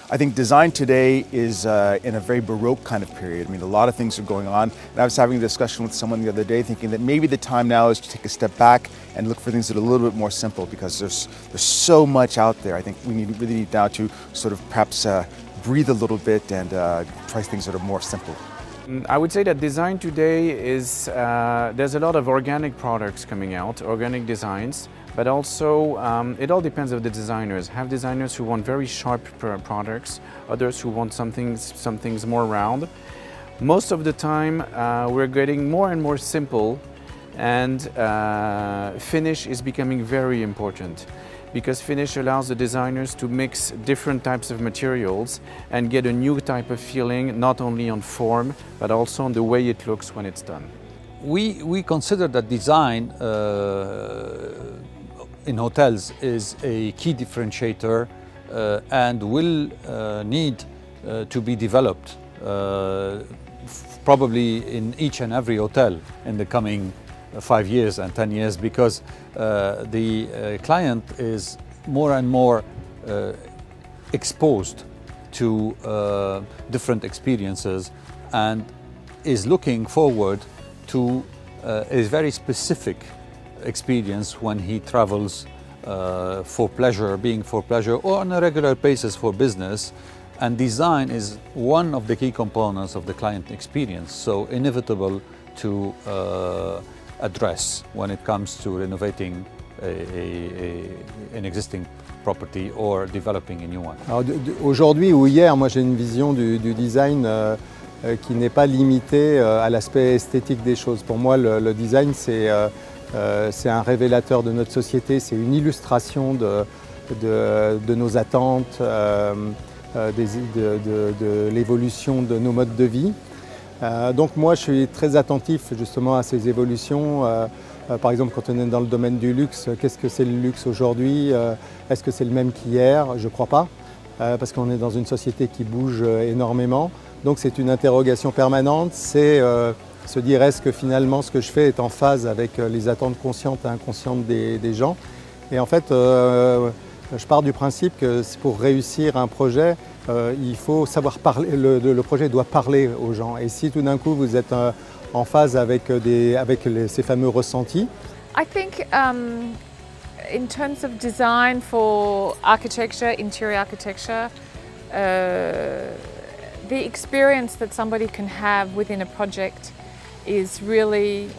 I think design today is in a very Baroque kind of period. I mean, a lot of things are going on. And I was having a discussion with someone the other day thinking that maybe the time now is to take a step back and look for things that are a little bit more simple because there's so much out there. I think we really need now to sort of perhaps breathe a little bit and try things that are more simple. I would say that design today is, there's a lot of organic products coming out, organic designs, but also it all depends on the designers. Have designers who want very sharp products, others who want some things more round. Most of the time we're getting more and more simple, and finish is becoming very important, because finish allows the designers to mix different types of materials and get a new type of feeling, not only on form, but also on the way it looks when it's done. We consider that design in hotels is a key differentiator and will need to be developed probably in each and every hotel in the coming 5 years and 10 years, because the client is more and more exposed to different experiences and is looking forward to a very specific experience when he travels for pleasure, being for pleasure, or on a regular basis for business. And design is one of the key components of the client experience, so inevitable to address when it comes to renovating an existing property or developing a new one. Aujourd'hui ou hier, moi j'ai une vision du design qui n'est pas limitée à l'aspect esthétique des choses. Pour moi, le design, c'est un révélateur de notre société, c'est une illustration de nos attentes, de l'évolution de nos modes de vie. Donc moi je suis très attentif justement à ces évolutions. Par exemple, quand on est dans le domaine du luxe, qu'est-ce que c'est le luxe aujourd'hui? Est-ce que c'est le même qu'hier? Je ne crois pas, parce qu'on est dans une société qui bouge énormément. Donc c'est une interrogation permanente, c'est se dire est-ce que finalement ce que je fais est en phase avec les attentes conscientes et inconscientes des gens. Et en fait, je pars du principe que pour réussir un projet, il faut savoir parler, le projet doit parler aux gens. Et si tout d'un coup vous êtes en phase avec, ces fameux ressentis. I think in terms of design for architecture, interior architecture, the experience that somebody can have within a project is really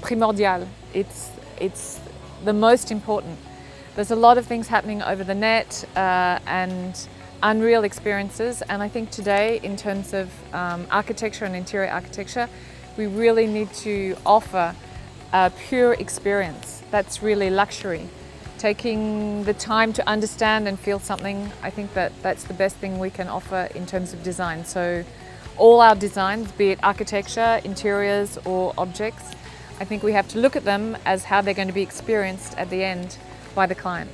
primordial. It's the most important. There's a lot of things happening over the net and unreal experiences, and I think today in terms of architecture and interior architecture, we really need to offer a pure experience. That's really luxury. Taking the time to understand and feel something, I think that's the best thing we can offer in terms of design. So all our designs, be it architecture, interiors or objects, I think we have to look at them as how they're going to be experienced at the end by the client.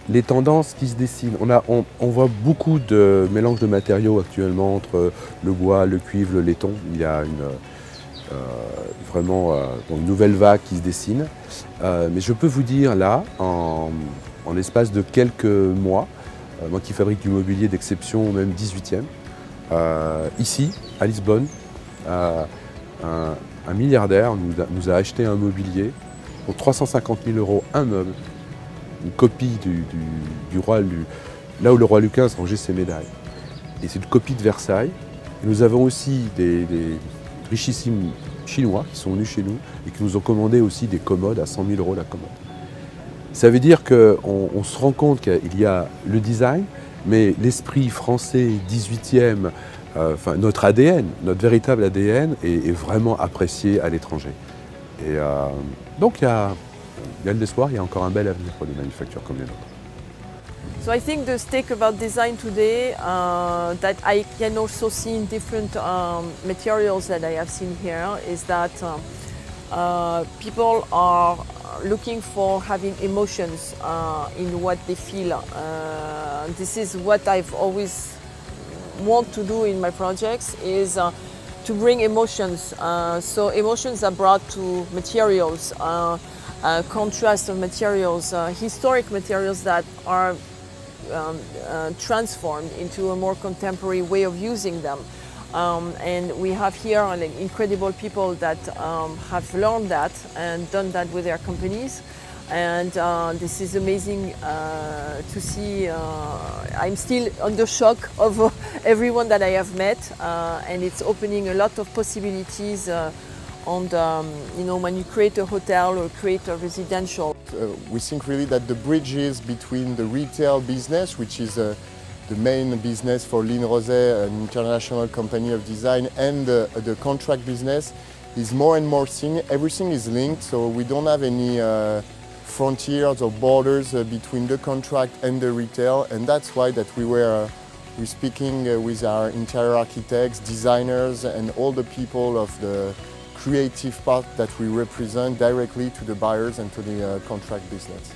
Les tendances qui se dessinent, on voit beaucoup de mélange de matériaux actuellement entre le bois, le cuivre, le laiton. Il y a vraiment une nouvelle vague qui se dessine. Mais je peux vous dire là, en l'espace de quelques mois, moi qui fabrique du mobilier d'exception, même 18e, ici, à Lisbonne, un milliardaire nous a acheté un mobilier pour 350 000 € un meuble, une copie du roi, là où le roi Louis XV rangeait ses médailles. Et c'est une copie de Versailles. Et nous avons aussi des richissimes chinois qui sont venus chez nous et qui nous ont commandé aussi des commodes à 100 000 € la commode. Ça veut dire qu'on se rend compte qu'il y a le design, mais l'esprit français 18e, enfin notre ADN, notre véritable ADN est vraiment apprécié à l'étranger. Et donc il y a de l'espoir, il y a encore un bel avenir pour des manufactures comme les nôtres. So I think the stake about design today that I can also see in different materials that I have seen here is that people are looking for having emotions in what they feel. This is what I've always want to do in my projects is to bring emotions. So emotions are brought to materials, contrast of materials, historic materials that are transformed into a more contemporary way of using them. And we have here incredible people that have learned that and done that with their companies. And this is amazing to see. I'm still under shock of everyone that I have met, and it's opening a lot of possibilities when you create a hotel or create a residential. We think really that the bridges between the retail business, which is the main business for Line Rosé, an international company of design, and the contract business is more and more seen. Everything is linked, so we don't have any frontiers or borders between the contract and the retail, and that's why that we're speaking with our interior architects, designers, and all the people of the creative part that we represent directly to the buyers and to the contract business.